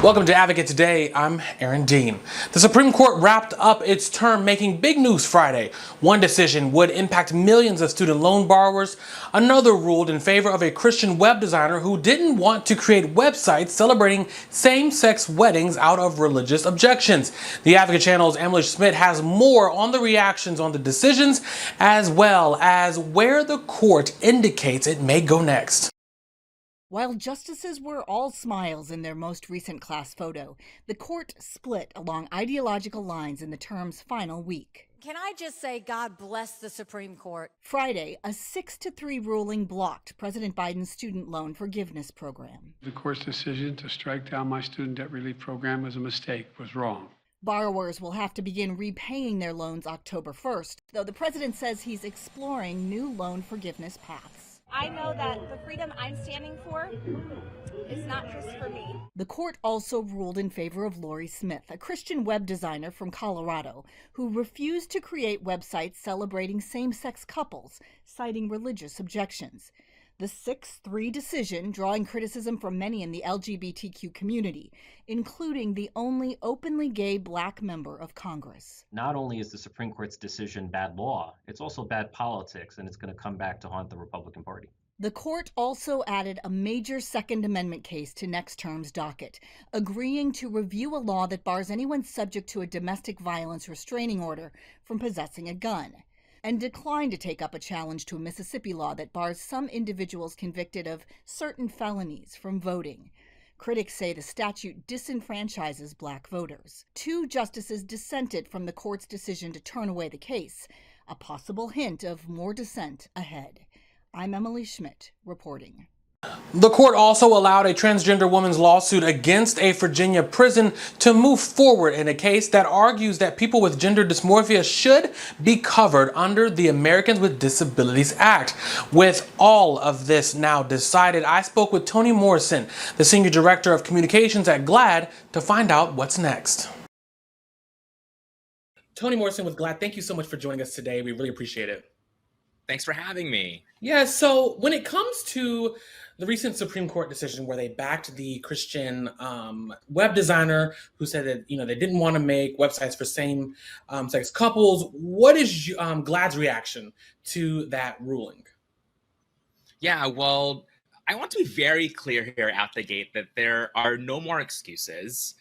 Welcome to Advocate Today. I'm Aaron Dean. The Supreme Court wrapped up its term making big news Friday. One decision would impact millions of student loan borrowers. Another ruled in favor of a Christian web designer who didn't want to create websites celebrating same-sex weddings out of religious objections. The Advocate Channel's Emily Schmidt has more on the reactions on the decisions, as well as where the court indicates it may go next. While justices were all smiles in their most recent class photo, the court split along ideological lines in the term's final week. Can I just say God bless the Supreme Court? Friday, a 6-3 ruling blocked President Biden's student loan forgiveness program. The court's decision to strike down my student debt relief program was a mistake, was wrong. Borrowers will have to begin repaying their loans October 1st, though the president says he's exploring new loan forgiveness paths. I know that the freedom I'm standing for is not just for me. The court also ruled in favor of Lori Smith, a Christian web designer from Colorado, who refused to create websites celebrating same-sex couples, citing religious objections. The 6-3 decision drawing criticism from many in the LGBTQ community, including the only openly gay Black member of Congress. Not only is the Supreme Court's decision bad law, it's also bad politics, and it's going to come back to haunt the Republican Party. The court also added a major Second Amendment case to next term's docket, agreeing to review a law that bars anyone subject to a domestic violence restraining order from possessing a gun, and declined to take up a challenge to a Mississippi law that bars some individuals convicted of certain felonies from voting. Critics say the statute disenfranchises Black voters. 2 justices dissented from the court's decision to turn away the case, a possible hint of more dissent ahead. I'm Emily Schmidt, reporting. The court also allowed a transgender woman's lawsuit against a Virginia prison to move forward in a case that argues that people with gender dysmorphia should be covered under the Americans with Disabilities Act. With all of this now decided, I spoke with Toni Morrison, the Senior Director of Communications at GLAAD, to find out what's next. Toni Morrison with GLAAD, thank you so much for joining us today. We really appreciate it. Thanks for having me. Yeah, so when it comes to the recent Supreme Court decision where they backed the Christian web designer who said that they didn't want to make websites for same-sex couples, what is GLAAD's reaction to that ruling? Yeah, well, I want to be very clear here out the gate that there are no more excuses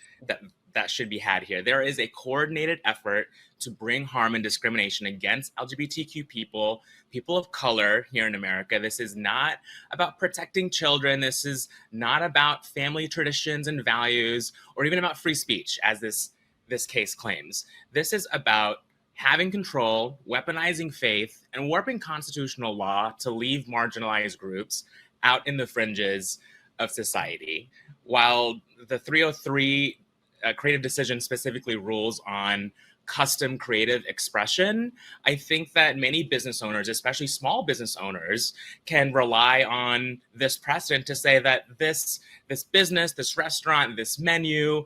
that should be had here. There is a coordinated effort to bring harm and discrimination against LGBTQ people of color here in America. This is not about protecting children. This is not about family traditions and values, or even about free speech, as this case claims. This is about having control, weaponizing faith, and warping constitutional law to leave marginalized groups out in the fringes of society. While the 303 creative decision specifically rules on custom creative expression, I think that many business owners, especially small business owners, can rely on this precedent to say that this business, this restaurant, this menu,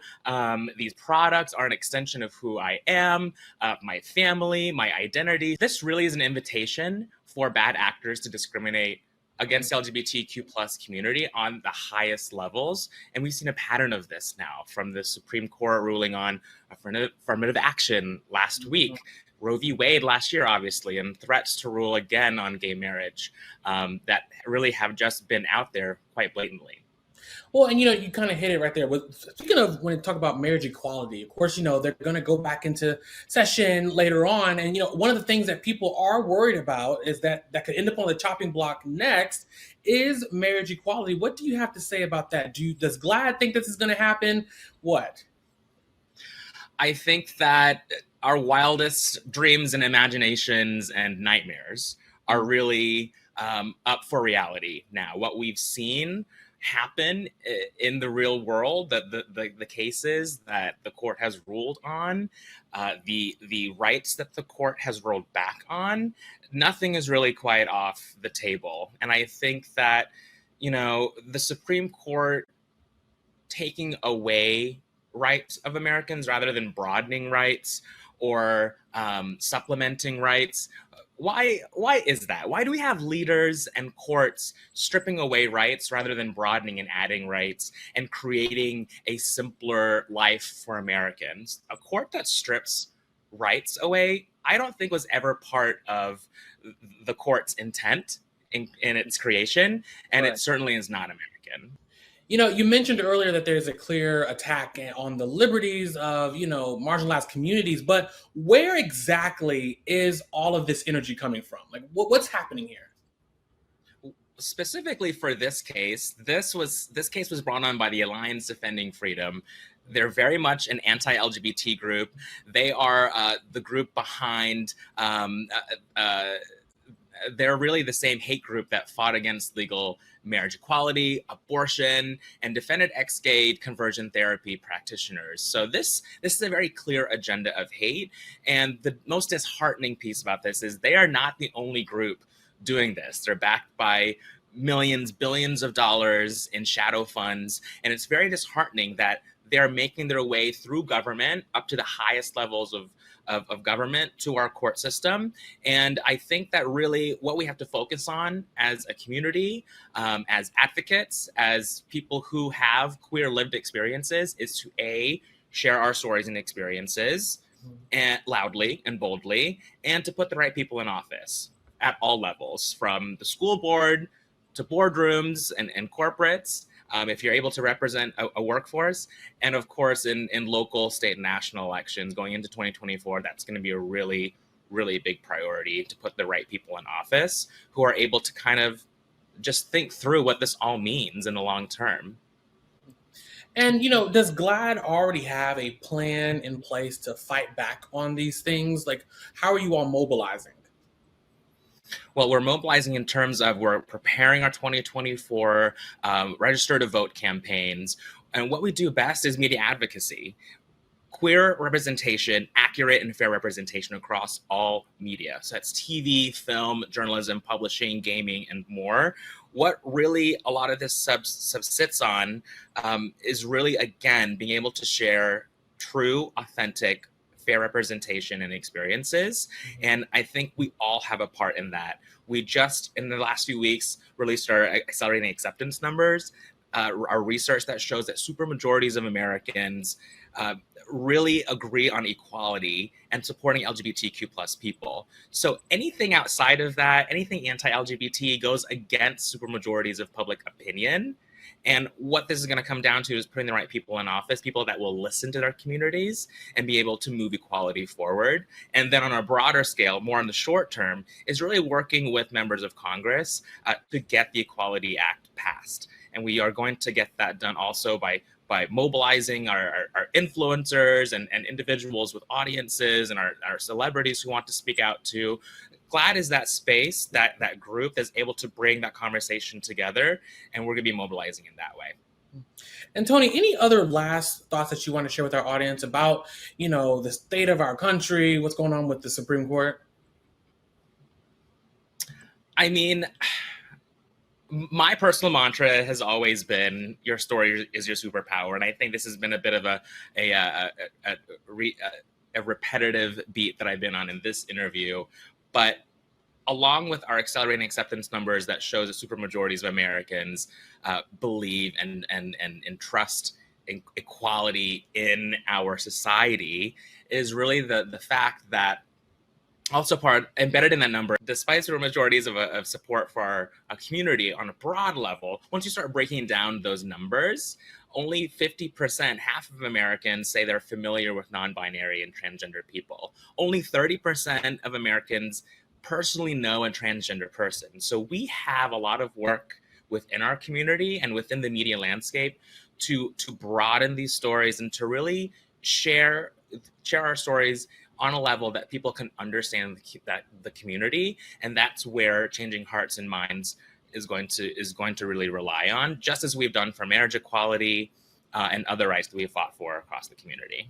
these products are an extension of who I am, my family, my identity. This really is an invitation for bad actors to discriminate against LGBTQ plus community on the highest levels. And we've seen a pattern of this now, from the Supreme Court ruling on affirmative action last week, Roe v. Wade last year, obviously, and threats to rule again on gay marriage that really have just been out there quite blatantly. Well, and you kind of hit it right there. Speaking of when you talk about marriage equality, of course, they're going to go back into session later on. And, one of the things that people are worried about is that could end up on the chopping block next is marriage equality. What do you have to say about that? Does GLAAD think this is going to happen? What? I think that our wildest dreams and imaginations and nightmares are really up for reality now. What we've seen happen in the real world, that the cases that the court has ruled on, the rights that the court has rolled back on, nothing is really quite off the table. And I think that, the Supreme Court taking away rights of Americans rather than broadening rights or supplementing rights why is that? Why do we have leaders and courts stripping away rights rather than broadening and adding rights and creating a simpler life for Americans? A court that strips rights away, I don't think was ever part of the court's intent in its creation, and Right. it certainly is not American. You mentioned earlier that there's a clear attack on the liberties of, marginalized communities, but where exactly is all of this energy coming from? Like, what's happening here? Specifically for this case, this case was brought on by the Alliance Defending Freedom. They're very much an anti-LGBT group. They are the group behind. They're really the same hate group that fought against legal marriage equality, abortion, and defended ex-gay conversion therapy practitioners. So this is a very clear agenda of hate. And the most disheartening piece about this is they are not the only group doing this. They're backed by millions, billions of dollars in shadow funds. And it's very disheartening that they're making their way through government up to the highest levels of government to our court system. And I think that really what we have to focus on as a community, as advocates, as people who have queer lived experiences, is to share our stories and experiences and loudly and boldly, and to put the right people in office at all levels, from the school board to boardrooms and corporates. If you're able to represent a workforce, and of course in local, state, and national elections going into 2024, that's going to be a really, really big priority, to put the right people in office who are able to kind of just think through what this all means in the long term. And, does GLAAD already have a plan in place to fight back on these things? Like, how are you all mobilizing? Well, we're mobilizing in terms of we're preparing our 2024 register to vote campaigns. And what we do best is media advocacy. Queer representation, accurate and fair representation across all media. So that's TV, film, journalism, publishing, gaming, and more. What really a lot of this sits on is really, again, being able to share true, authentic, fair representation and experiences. And I think we all have a part in that. We just, in the last few weeks, released our accelerating acceptance numbers, our research that shows that supermajorities of Americans really agree on equality and supporting LGBTQ plus people. So anything outside of that, anything anti-LGBT goes against supermajorities of public opinion. And what this is going to come down to is putting the right people in office, people that will listen to their communities and be able to move equality forward. And then on a broader scale, more in the short term, is really working with members of Congress to get the Equality Act passed. And we are going to get that done also by mobilizing our influencers and individuals with audiences and our celebrities who want to speak out to. GLAAD is that space, that group that's able to bring that conversation together, and we're going to be mobilizing in that way. And Tony, any other last thoughts that you want to share with our audience about, the state of our country, what's going on with the Supreme Court? I mean, my personal mantra has always been your story is your superpower. And I think this has been a bit of a repetitive beat that I've been on in this interview. But along with our accelerating acceptance numbers that shows that supermajorities of Americans believe and trust in equality in our society, is really the fact that also embedded in that number, despite supermajorities of support for our community on a broad level, once you start breaking down those numbers, only 50%, half of Americans say they're familiar with non-binary and transgender people. Only 30% of Americans personally know a transgender person. So we have a lot of work within our community and within the media landscape to broaden these stories and to really share our stories on a level that people can understand the community. And that's where changing hearts and minds is going to really rely on, just as we've done for marriage equality and other rights that we've fought for across the community.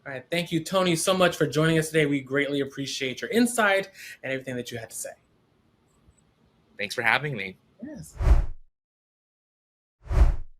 All right. Thank you, Tony, so much for joining us today. We greatly appreciate your insight and everything that you had to say. Thanks for having me. Yes.